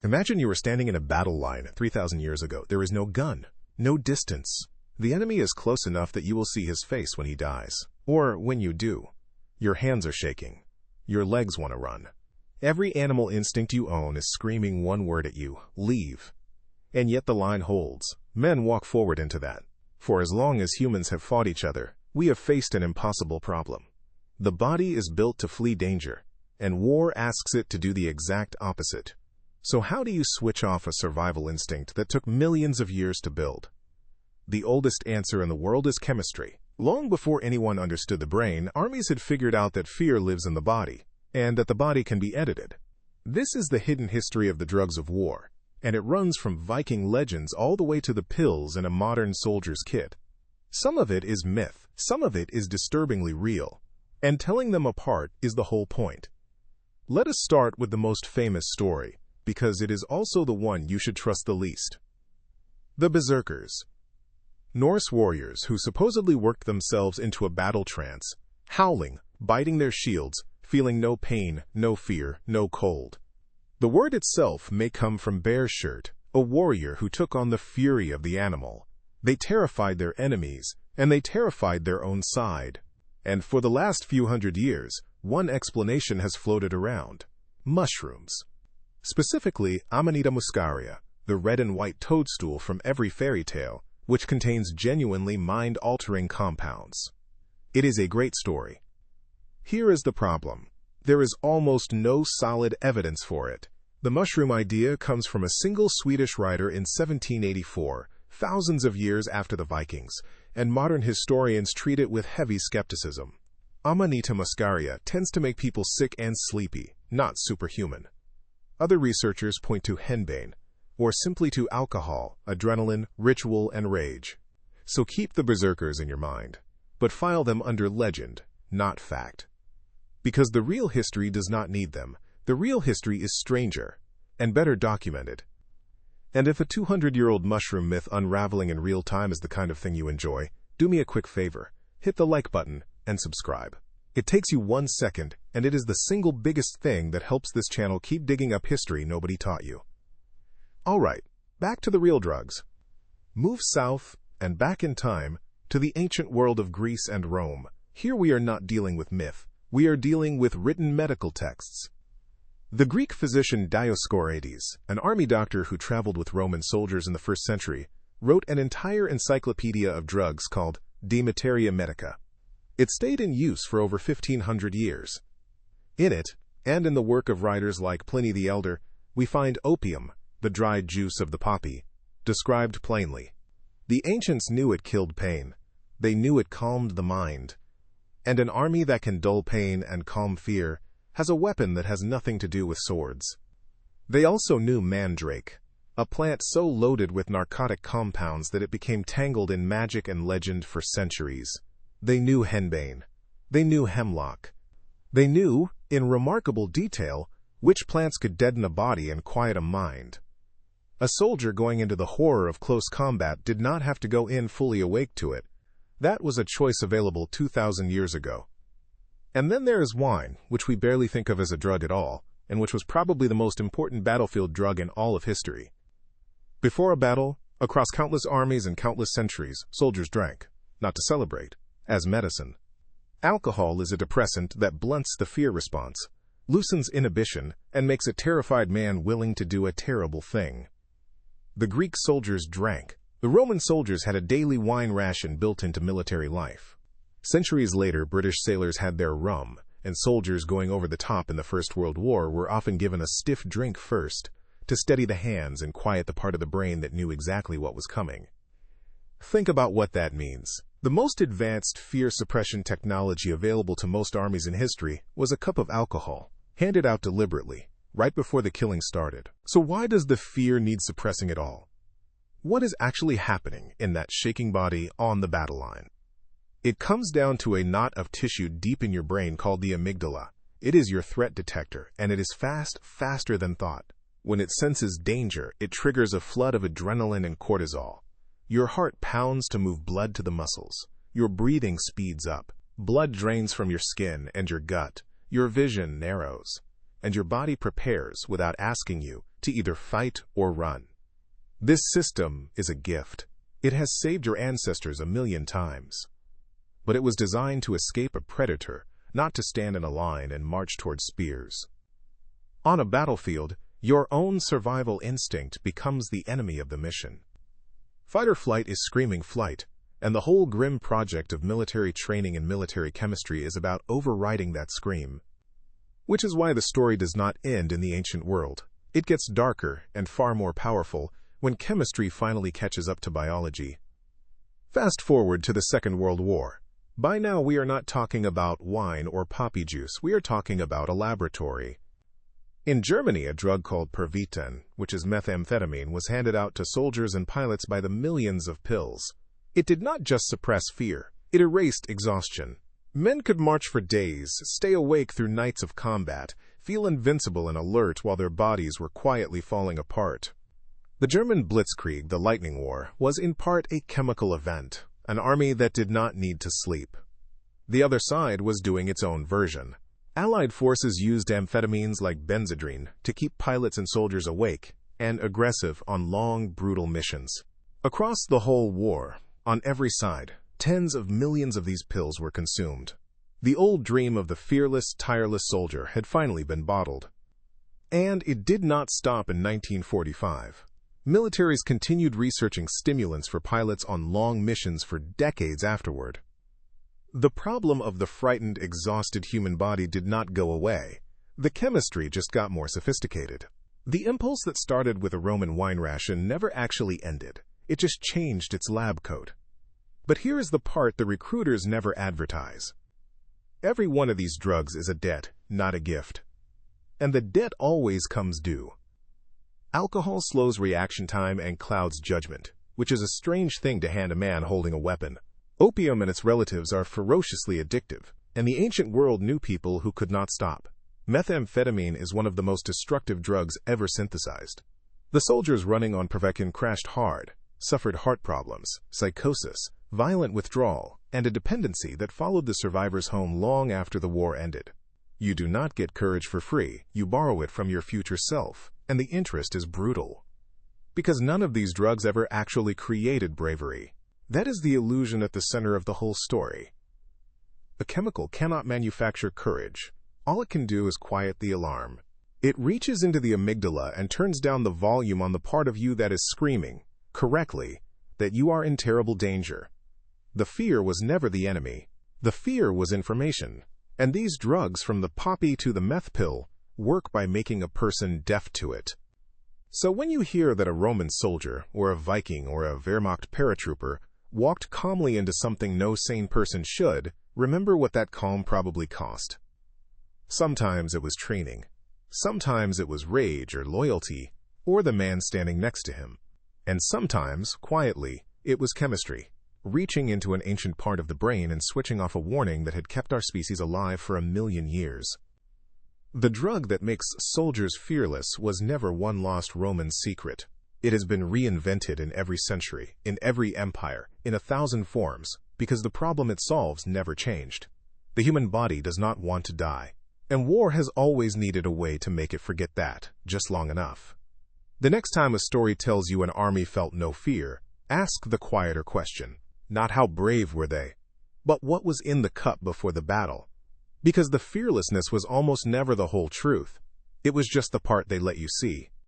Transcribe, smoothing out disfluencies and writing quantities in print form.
Imagine you were standing in a battle line 3,000 years ago. There is no gun, no distance. The enemy is close enough that you will see his face when he dies. Or when you do. Your hands are shaking. Your legs want to run. Every animal instinct you own is screaming one word at you: leave. And yet the line holds. Men walk forward into that. For as long as humans have fought each other, we have faced an impossible problem. The body is built to flee danger, and war asks it to do the exact opposite. So how do you switch off a survival instinct that took millions of years to build? The oldest answer in the world is chemistry. Long before anyone understood the brain, armies had figured out that fear lives in the body, and that the body can be edited. This is the hidden history of the drugs of war, and it runs from Viking legends all the way to the pills in a modern soldier's kit. Some of it is myth, some of it is disturbingly real, and telling them apart is the whole point. Let us start with the most famous story, because it is also the one you should trust the least. The berserkers. Norse warriors who supposedly worked themselves into a battle trance, howling, biting their shields, feeling no pain, no fear, no cold. The word itself may come from bear shirt, a warrior who took on the fury of the animal. They terrified their enemies, and they terrified their own side. And for the last few hundred years, one explanation has floated around: mushrooms. Specifically, Amanita muscaria, the red and white toadstool from every fairy tale, which contains genuinely mind-altering compounds. It is a great story. Here is the problem. There is almost no solid evidence for it. The mushroom idea comes from a single Swedish writer in 1784, thousands of years after the Vikings, and modern historians treat it with heavy skepticism. Amanita muscaria tends to make people sick and sleepy, not superhuman. Other researchers point to henbane, or simply to alcohol, adrenaline, ritual, and rage. So keep the berserkers in your mind, but file them under legend, not fact. Because the real history does not need them. The real history is stranger, and better documented. And if a 200-year-old mushroom myth unraveling in real time is the kind of thing you enjoy, do me a quick favor. Hit the like button and subscribe. It takes you 1 second, and it is the single biggest thing that helps this channel keep digging up history nobody taught you. Alright, back to the real drugs. Move south, and back in time, to the ancient world of Greece and Rome. Here we are not dealing with myth. We are dealing with written medical texts. The Greek physician Dioscorides, an army doctor who traveled with Roman soldiers in the 1st century, wrote an entire encyclopedia of drugs called De Materia Medica. It stayed in use for over 1,500 years. In it, and in the work of writers like Pliny the Elder, we find opium, the dried juice of the poppy, described plainly. The ancients knew it killed pain. They knew it calmed the mind. And an army that can dull pain and calm fear has a weapon that has nothing to do with swords. They also knew mandrake, a plant so loaded with narcotic compounds that it became tangled in magic and legend for centuries. They knew henbane. They knew hemlock. They knew, in remarkable detail, which plants could deaden a body and quiet a mind. A soldier going into the horror of close combat did not have to go in fully awake to it. That was a choice available 2,000 years ago. And then there is wine, which we barely think of as a drug at all, and which was probably the most important battlefield drug in all of history. Before a battle, across countless armies and countless centuries, soldiers drank, not to celebrate, as medicine. Alcohol is a depressant that blunts the fear response, loosens inhibition, and makes a terrified man willing to do a terrible thing. The Greek soldiers drank. The Roman soldiers had a daily wine ration built into military life. Centuries later, British sailors had their rum, and soldiers going over the top in the First World War were often given a stiff drink first, to steady the hands and quiet the part of the brain that knew exactly what was coming. Think about what that means. The most advanced fear suppression technology available to most armies in history was a cup of alcohol, handed out deliberately, right before the killing started. So why does the fear need suppressing at all? What is actually happening in that shaking body on the battle line? It comes down to a knot of tissue deep in your brain called the amygdala. It is your threat detector, and it is faster than thought. When it senses danger, it triggers a flood of adrenaline and cortisol. Your heart pounds to move blood to the muscles. Your breathing speeds up. Blood drains from your skin and your gut. Your vision narrows. and your body prepares without asking you to either fight or run. This system is a gift. It has saved your ancestors 1,000,000 times. But it was designed to escape a predator, not to stand in a line and march toward spears. On a battlefield, your own survival instinct becomes the enemy of the mission. Fight or flight is screaming flight, and the whole grim project of military training and military chemistry is about overriding that scream. Which is why the story does not end in the ancient world. It gets darker and far more powerful when chemistry finally catches up to biology. Fast forward to the Second World War. By now we are not talking about wine or poppy juice, we are talking about a laboratory. In Germany, a drug called Pervitin, which is methamphetamine, was handed out to soldiers and pilots by the millions of pills. It did not just suppress fear, it erased exhaustion. Men could march for days, stay awake through nights of combat, feel invincible and alert while their bodies were quietly falling apart. The German blitzkrieg, the lightning war, was in part a chemical event, an army that did not need to sleep. The other side was doing its own version. Allied forces used amphetamines like benzodrine to keep pilots and soldiers awake and aggressive on long, brutal missions. Across the whole war, on every side, tens of millions of these pills were consumed. The old dream of the fearless, tireless soldier had finally been bottled. And it did not stop in 1945. Militaries continued researching stimulants for pilots on long missions for decades afterward. The problem of the frightened, exhausted human body did not go away. The chemistry just got more sophisticated. The impulse that started with a Roman wine ration never actually ended. It just changed its lab coat. But here is the part the recruiters never advertise. Every one of these drugs is a debt, not a gift. And the debt always comes due. Alcohol slows reaction time and clouds judgment, which is a strange thing to hand a man holding a weapon. Opium and its relatives are ferociously addictive, and the ancient world knew people who could not stop. Methamphetamine is one of the most destructive drugs ever synthesized. The soldiers running on Pervitin crashed hard, suffered heart problems, psychosis, violent withdrawal, and a dependency that followed the survivors home long after the war ended. You do not get courage for free, you borrow it from your future self, and the interest is brutal. Because none of these drugs ever actually created bravery. That is the illusion at the center of the whole story. A chemical cannot manufacture courage. All it can do is quiet the alarm. It reaches into the amygdala and turns down the volume on the part of you that is screaming, correctly, that you are in terrible danger. The fear was never the enemy. The fear was information. And these drugs, from the poppy to the meth pill, work by making a person deaf to it. So when you hear that a Roman soldier, or a Viking, or a Wehrmacht paratrooper walked calmly into something no sane person should, remember what that calm probably cost. Sometimes it was training. Sometimes it was rage or loyalty, or the man standing next to him. And sometimes, quietly, it was chemistry, reaching into an ancient part of the brain and switching off a warning that had kept our species alive for 1,000,000 years. The drug that makes soldiers fearless was never one lost Roman secret. It has been reinvented in every century, in every empire, in 1,000 forms, because the problem it solves never changed. The human body does not want to die, and war has always needed a way to make it forget that, just long enough. The next time a story tells you an army felt no fear, ask the quieter question. Not how brave were they, but what was in the cup before the battle. Because the fearlessness was almost never the whole truth. It was just the part they let you see.